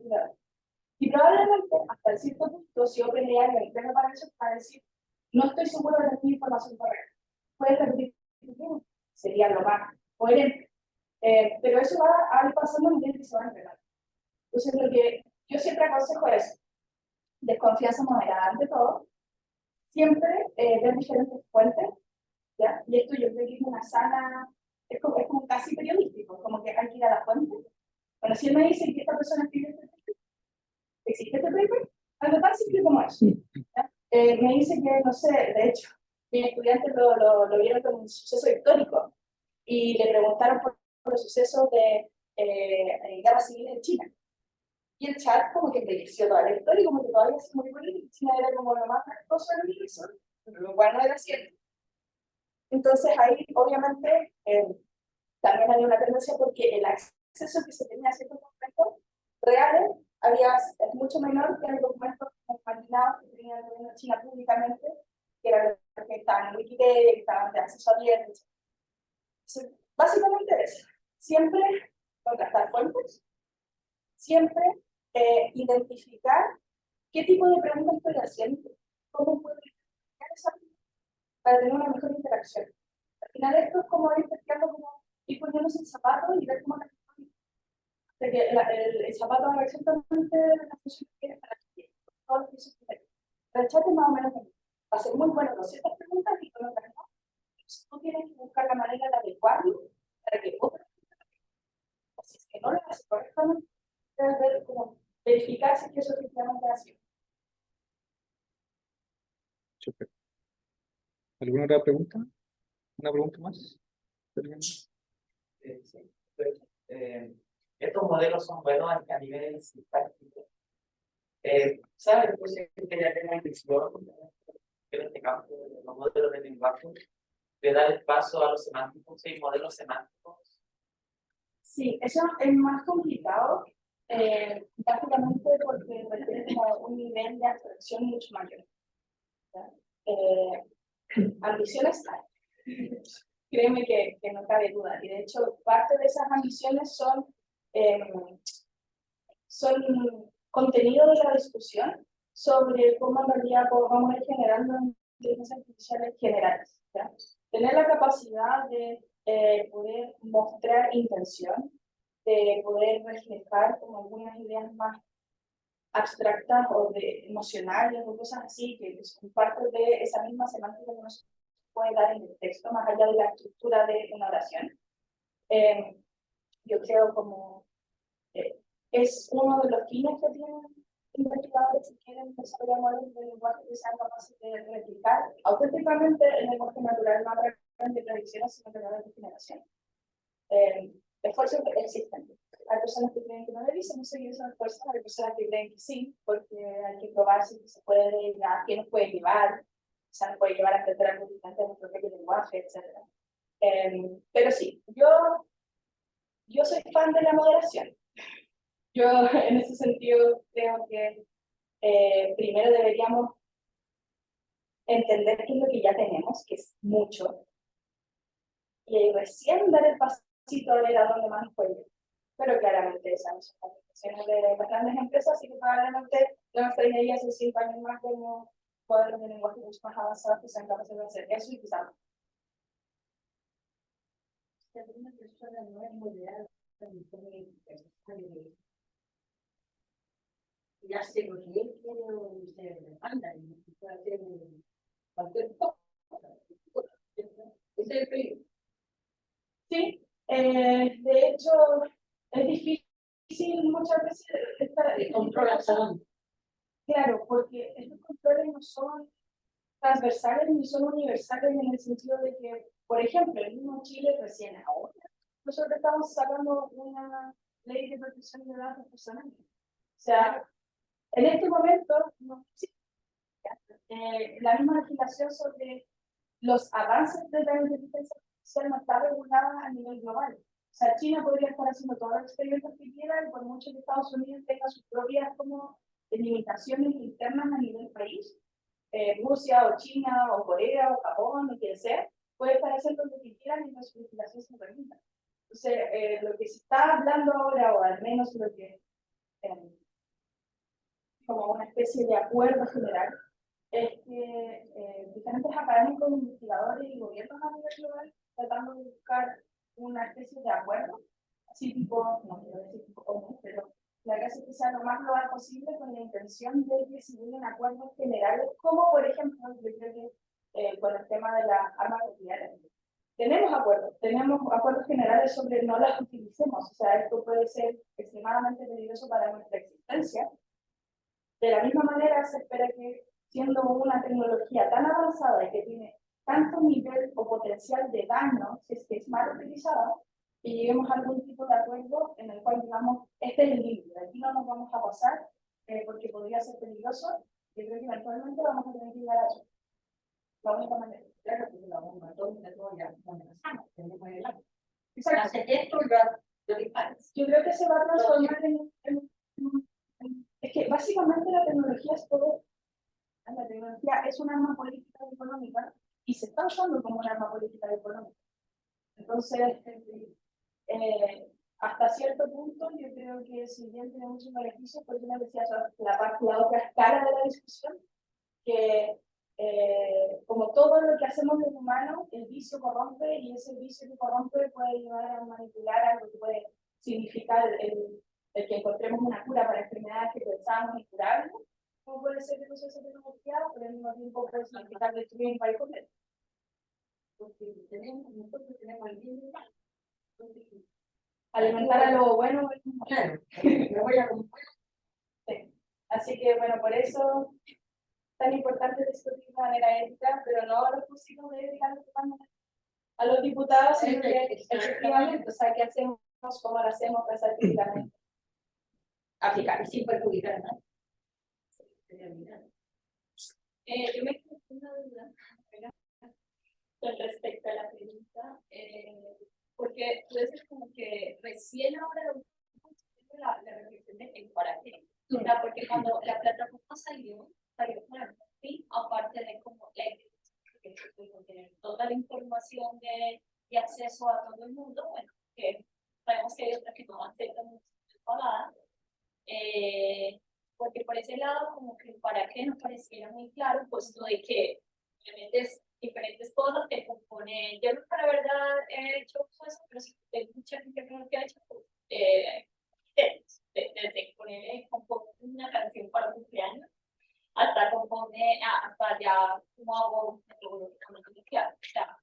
Y probablemente, hasta cierto punto, si OpenAI me entrega para eso, para decir, no estoy seguro de la información correcta. Puedes repetir, sería lo más coherente. Pero eso va a ir pasando en el que se va a entregar. Entonces, lo que yo siempre aconsejo es desconfianza moderada ante todo, siempre ver diferentes fuentes, ¿ya? Y esto yo creo que es una sana, es como casi periodístico, como que hay que ir a la fuente. Bueno, si él me dice que esta persona escribió este paper, ¿existe este paper? Algo tan simple como eso. Me dice que, no sé, de hecho, mis estudiantes lo vieron como un suceso histórico y le preguntaron por los sucesos de guerra civil en China. Y el chat como que predicció toda la historia y como que todavía se murió en China era como lo más costoso del universo, lo cual no era cierto. Entonces ahí obviamente también había una tendencia porque el acceso que se tenía a ciertos documentos reales es mucho menor que el documento marginado que tenía el gobierno de China públicamente, que eran los que estaban en Wikipedia, que estaban de acceso abierto. Entonces, básicamente es siempre contrastar fuentes, siempre identificar qué tipo de preguntas estoy haciendo, cómo puedo identificar esa pregunta para tener una mejor interacción. Al final esto es como ir pescando, como ir poniéndose el zapato y ver cómo la de que el zapato haga exactamente la función que quieres para ti, todo lo que hizo el chat es más o menos así. Va a ser muy bueno con ciertas preguntas y con otras no. Entonces tú tienes que buscar la manera de adecuarlo para que otras preguntas, si es que no lo haces correctamente, debes ver cómo verificar si es que eso efectivamente ha sido. Súper. ¿Alguna otra pregunta? ¿Una pregunta más? Sí. Estos modelos son buenos a nivel sintáctico. ¿Sabes? Pues que ya tengo intención en este campo de los modelos de lenguaje de dar el paso a los semánticos y modelos semánticos. Sí, eso es más complicado, básicamente porque requiere como un nivel de abstracción mucho mayor. Ambiciones hay. Créeme que no cabe duda. Y de hecho, parte de esas ambiciones son son contenido de la discusión sobre cómo en realidad vamos a ir generando inteligencias artificiales generales. ¿Ya? Tener la capacidad de poder mostrar intención, de poder reflejar como algunas ideas más abstractas o de emocionales o cosas así, que son parte de esa misma semántica que nos puede dar en el texto, más allá de la estructura de una oración. Yo creo como es uno de los fines que tienen investigadores que quieren desarrollar modelos de lenguaje que sean capaces de replicar auténticamente el lenguaje natural, no a través de predicciones, sino a través de generación. Esfuerzos existentes. Hay personas que creen que no debiesen seguir esos esfuerzos, hay personas que creen que sí, porque hay que probar si se puede, a qué nos puede llevar, quizá nos puede llevar a entender algo diferente de nuestro propio lenguaje, etc. Pero sí, yo soy fan de la moderación. Yo en ese sentido creo que primero deberíamos entender qué es lo que ya tenemos, que es mucho, y recién dar el pasito a ver a dónde más nos puede ir. Pero claramente esas no son aplicaciones de las grandes empresas, así que probablemente no nos traería hace 5 años más como modelos de lenguaje mucho más avanzados que sean capaces de hacer eso y quizás. Una persona no es moderada, ya sé lo que él quiere o se demanda, y puede hacer cualquier cosa. Ese es el peligro. Sí, de hecho, es difícil muchas veces estar El control hasta dónde. Claro, porque estos controles no son transversales ni son universales en el sentido de que, por ejemplo, el mismo Chile recién ahora, nosotros estamos sacando una ley de protección de datos personales. O sea, en este momento no existe la misma legislación sobre los avances de la inteligencia artificial no está regulada a nivel global. O sea, China podría estar haciendo todos los experimentos que quiera y por mucho que Estados Unidos tenga sus propias como limitaciones internas a nivel país, Rusia o China o Corea o Japón o quien sea, puede estar haciendo lo que quiera mientras su legislación se permita. Entonces, lo que se está hablando ahora, o al menos lo que como una especie de acuerdo general, es que diferentes académicos, investigadores y gobiernos a nivel global tratando de buscar una especie de acuerdo, así tipo, no quiero decir tipo común, pero la clase que sea lo más global posible con la intención de que se lleguen acuerdos generales, como por ejemplo, yo creo que con el tema de las armas nucleares. Tenemos acuerdos generales sobre no las utilicemos, o sea, esto puede ser extremadamente peligroso para nuestra existencia. De la misma manera, se espera que, siendo una tecnología tan avanzada y que tiene tanto nivel o potencial de daño, si es que es mal utilizada, que lleguemos a algún tipo de acuerdo en el cual digamos, este es el límite, aquí no nos vamos a pasar porque podría ser peligroso, yo creo que eventualmente vamos a tener que llegar a eso. La única manera. Claro, porque la bomba atómica todavía no amenazamos, tenemos el agua. Exacto. Hace esto, lo disparas. Yo creo que se va a transformar es que básicamente la tecnología es todo. La tecnología es un arma política y económica y se está usando como un arma política y económica. Entonces, hasta cierto punto, yo creo que si bien tiene muchos beneficios, porque me decía la otra escala de la discusión, que como todo lo que hacemos los humanos, el vicio corrompe y ese vicio que corrompe puede llevar a manipular algo que puede significar el que encontremos una cura para enfermedades que pensábamos incurables, como puede ser el uso de esa tecnología, pero al mismo tiempo puede significar destruir un país completo. Porque nosotros tenemos el bien y el mal. Alimentar a lo bueno. Claro, me voy a comprar. Sí. Así que, bueno, por eso es tan importante discutir de manera ética, pero no a los posibles de ética a los diputados, sino que efectivamente, o sea, ¿qué hacemos? ¿Cómo lo hacemos? Pensar críticamente. Aplicar. Sin perjudicar a nadie. Yo me quedé con una duda con respecto a la pregunta, porque tú dices como que recién ahora la reflexión de temporalidad, o sea, porque cuando la plataforma salió con el fin, aparte de como la que tener toda la información de acceso a todo el mundo, bueno, que sabemos que hay otras que no aceptan mucho pagada. Porque por ese lado, como que para qué nos pareciera muy claro, puesto de que diferentes cosas que componen. Yo nunca, la verdad, he hecho eso, pero sí hay mucha gente que ha hecho desde ponerle compone una canción para cumpleaños hasta compone, hasta ya como hago metodológicamente nuclear. O sea,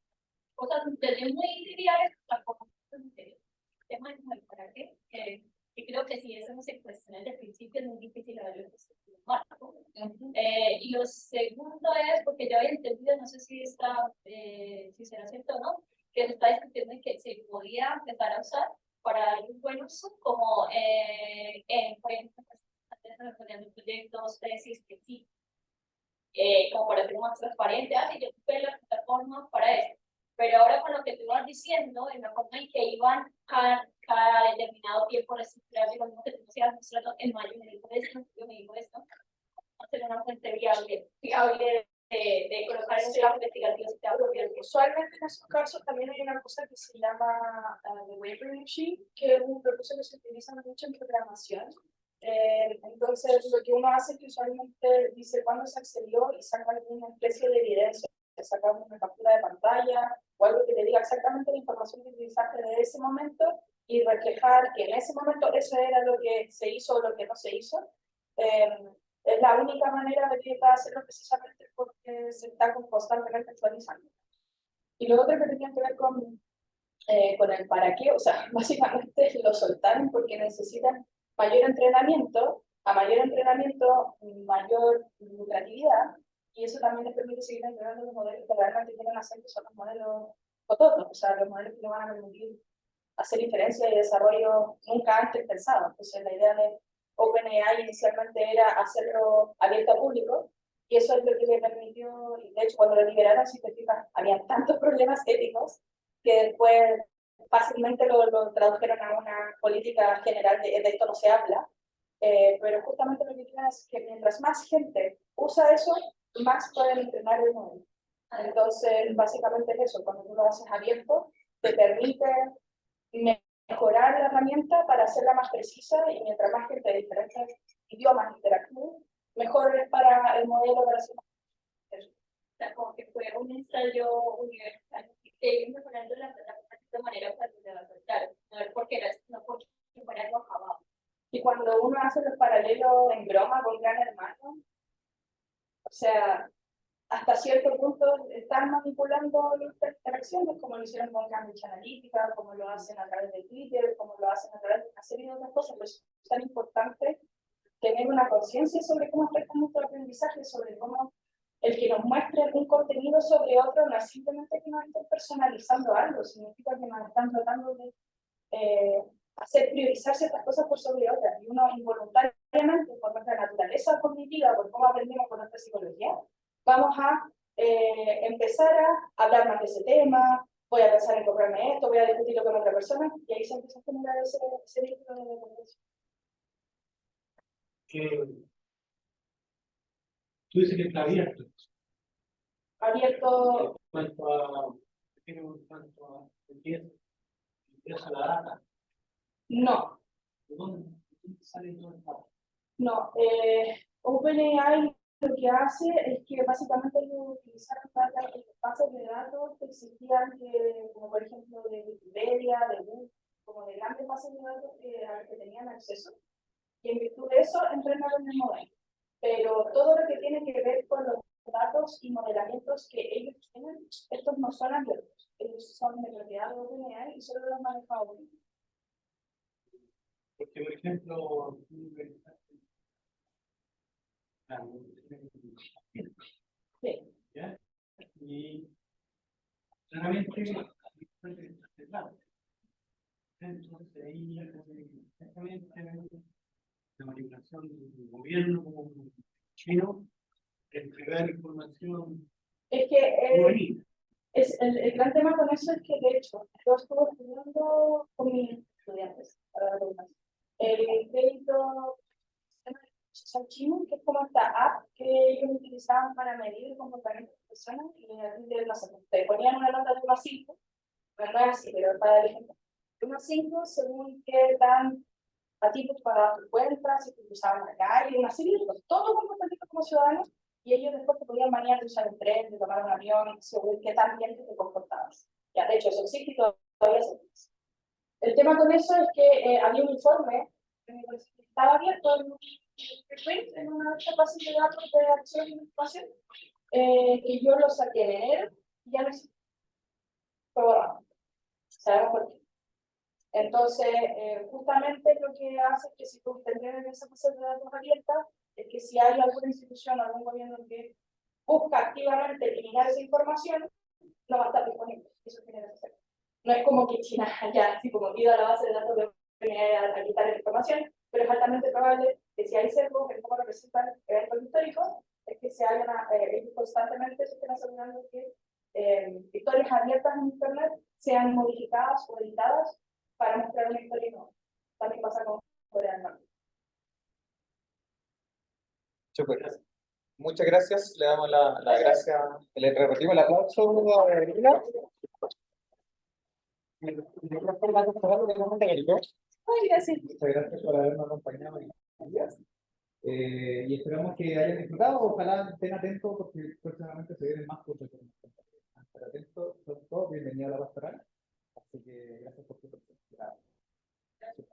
cosas desde muy triviales hasta cosas de temas de para qué. Y creo que si eso no se cuestiona desde el principio es muy difícil haberlo marco. Y lo segundo es, porque yo había entendido, no sé si si será cierto o no, que se está discutiendo en que se podía empezar a usar para darle un buen uso, como, por ejemplo, desarrollando proyectos, tesis, que sí, como para ser más transparente, y yo ocupé la plataforma para eso. Pero ahora con lo que tú vas diciendo, en la forma en que iban cada determinado tiempo reestructurar, lo mismo que tú nos ibas mostrando en mayo, me dijo esto, yo me dijo esto, hacer una fuente viable de colocar en un trabajo investigativo. Usualmente en esos casos también hay una cosa que se llama the waiver machine, que es un recurso que se utiliza mucho en programación. Entonces, lo que uno hace es que usualmente dice cuándo se accedió y saca alguna especie de evidencia, saca una captura de pantalla o algo que te diga exactamente la información que utilizaste de ese momento y reflejar que en ese momento eso era lo que se hizo o lo que no se hizo. Es la única manera de que pueda hacerlo precisamente porque se está constantemente actualizando. Y lo otro que tenía que ver con el para qué, o sea, básicamente lo soltaron porque necesitan mayor entrenamiento, a mayor entrenamiento, mayor lucratividad, y eso también les permite seguir entrenando los modelos que realmente quieren hacer, que son los modelos cototos, o sea, los modelos que no van a permitir hacer inferencia y desarrollo nunca antes pensado. Entonces, la idea de OpenAI inicialmente era hacerlo abierto al público, y eso es lo que le permitió, y de hecho, cuando lo liberaron, si te fijas, había tantos problemas éticos que después fácilmente lo tradujeron a una política general de esto no se habla, pero justamente lo que quieren es que mientras más gente usa eso, más pueden entrenar el modelo. Entonces, básicamente es eso, cuando tú lo haces abierto, te permite mejorar la herramienta para hacerla más precisa, y mientras más gente de diferentes idiomas interactúe, mejor es para el modelo para hacer más. O sea, como que fue un ensayo universal que iba mejorando la plataforma de manera fácil de aceptar, no es porque fuera algo acabado. Y cuando uno hace los paralelos en broma con Gran Hermano, o sea, hasta cierto punto están manipulando las interacciones, como lo hicieron con Cambridge Analytica, como lo hacen a través de Twitter, como lo hacen a través de una serie de otras cosas. Pues es tan importante tener una conciencia sobre cómo afecta nuestro aprendizaje, sobre cómo el que nos muestre un contenido sobre otro no es simplemente que nos estén personalizando algo, significa que nos están tratando de hacer priorizar ciertas cosas por sobre otras, y uno involuntariamente, por nuestra naturaleza cognitiva, por cómo aprendemos con nuestra psicología, vamos a empezar a hablar más de ese tema, voy a pensar en comprarme esto, voy a discutirlo con otra persona, y ahí se empieza a generar ese vínculo de dependencia. Tú dices que está abierto. Abierto. En cuanto a empieza la data. No. ¿De dónde sale todo el dato? No. OpenAI lo que hace es que básicamente utilizar bases de datos que existían, como por ejemplo de Wikipedia, de Google, como de grandes bases de datos a las que tenían acceso, y en virtud de eso entrenaron el modelo. Pero todo lo que tiene que ver con los datos y modelamientos que ellos tienen, estos no son abiertos, ellos son de propiedad de OpenAI y solo los maneja OpenAI. Porque, por ejemplo, sí. ¿ya? Y claramente entonces ahí exactamente la manipulación del gobierno como chino, entregar información Es que juvenil. el gran tema con eso es que, de hecho, yo estuve estudiando con mis estudiantes, para dar unas, el crédito social chino, que es como esta app que ellos utilizaban para medir el comportamiento de personas, y no sé, te ponían una nota de 1 a 5, no es así, pero para el ejemplo, 1 a 5 según qué dan a ti para tu cuenta, si te usaban la calle, una serie de cosas, todo comportamiento como ciudadanos, y ellos después te podían manejar de usar el tren, de tomar un avión, según qué tan bien te comportabas. Ya, de hecho, eso existe y todavía se hace. El tema con eso es que había un informe que estaba abierto en una base de datos de acceso a la información, que yo lo saqué en enero y ya lo hice. Fue borrado. ¿Sabemos por qué? Entonces, justamente lo que hace es que si tú tendrías en esa base de datos abierta, es que si hay alguna institución o algún gobierno que busca activamente eliminar esa información, no va a estar disponible. Eso tiene que ser. No es como que China haya así como ido a la base de datos de a quitar la información, pero es altamente probable que si hay sesgos en cómo representan eventos históricos, es que se hayan, ellos constantemente se estén asegurando que historias abiertas en Internet sean modificadas o editadas para mostrar una historia nueva. También pasa con Corea del Norte. Súper. Muchas gracias, le damos la gracia, le repetimos el aplauso a Gabriela. Ay, gracias. Muchas gracias por habernos acompañado hoy día. Y esperamos que hayan disfrutado. Ojalá estén atentos porque próximamente se vienen más cosas. Estar atentos, son todos bienvenidos a la pastoral. Así que gracias por su presencia. Gracias.